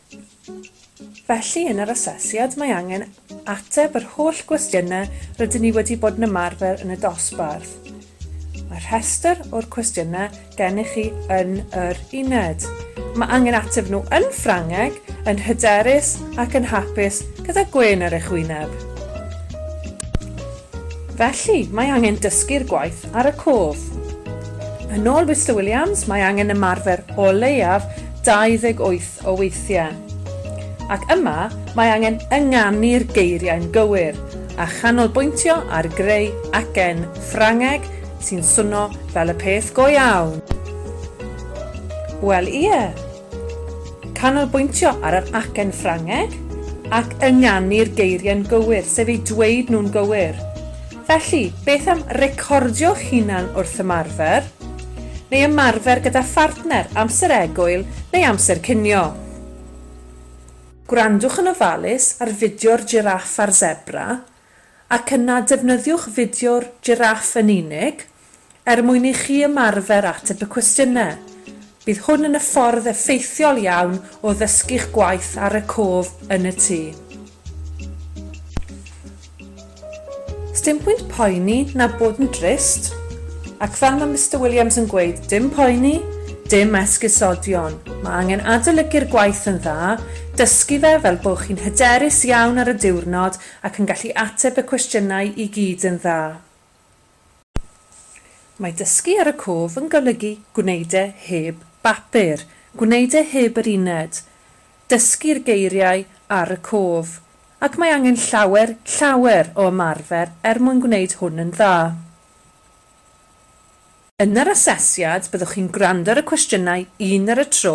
Felly, yn yr asesiad, mae angen ateb yr holl gwestiynau rydyn ni wedi bod yn ymarfer yn y dosbarth. Mae'r rhestr o'r cwestiynau gennych chi yn yr uned. Mae angen ateb nhw yn Ffrangeg, yn hyderus ac yn hapus gyda gwên ar eich wyneb. Felly, mae angen dysgu'r gwaith ar y cof. Yn ôl Mr Williams, mae angen ymarfer o leiaf 28 o weithiau. Ac yma, mae angen ynganu'r geiriau'n gywir a chanolbwyntio ar greu acen Ffrangeg sy'n swnio fel y peth go iawn. Wel ie, canolbwyntio ar yr acen Ffrangeg ac ynganu'r geiriau'n gywir, sef ei dweud nhw'n gywir. Felly, beth am recordio'ch hunan wrth ymarfer, neu ymarfer gyda phartner amser egwyl neu amser cinio? Gwrandwch yn ofalus ar fideo'r giraff a'r zebra ac yna defnyddiwch fideo'r giraff yn unig mwyn i chi ymarfer ateb y cwestiynau. Bydd hwn yn y ffordd effeithiol iawn o ddysgu'ch gwaith ar y cof yn y tŷ. Sdim pwynt poeni na bod yn drist, ac fel mae Mr Williams yn gweud, dim poeni, dim esgusodion. Mae angen adolygu'r gwaith yn dda, dysgu fe fel bod chi'n hyderus iawn ar y diwrnod ac yn gallu ateb y cwestiynau i gyd yn dda. Mae dysgu ar y cof yn golygu gwneud heb bapur, gwneud heb yr uned, dysgu'r geiriau ar y cof, ac mae angen llawer o ymarfer mwyn gwneud hwn yn dda. Yn yr asesiad, byddwch chi'n gwrando ar y cwestiynau un ar y tro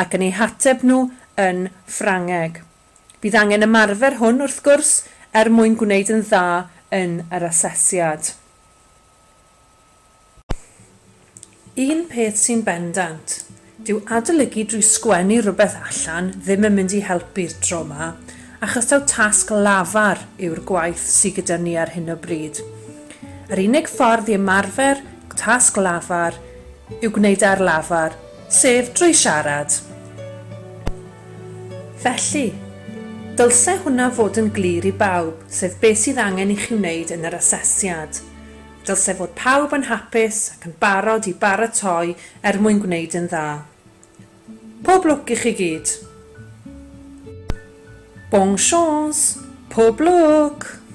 ac yn eu hateb nhw yn Ffrangeg. Bydd angen ymarfer hwn wrth gwrs mwyn gwneud yn dda yn yr asesiad. Un peth sy'n bendant, dyw adolygu drwy sgwennu rhywbeth allan ddim yn mynd i helpu'r tro yma, achos taw tasg lafar yw'r gwaith sydd gyda ni ar hyn o bryd. Yr unig ffordd i ymarfer tasg lafar yw gwneud ar lafar, sef drwy siarad. Felly, dylse hwnna fod yn glir i bawb, sef beth sydd angen i chi wneud yn yr asesiad. Dylse fod pawb yn hapus ac yn barod i baratoi mwyn gwneud yn dda. Pob lwc i chi gyd. Bon chance, pob lwc!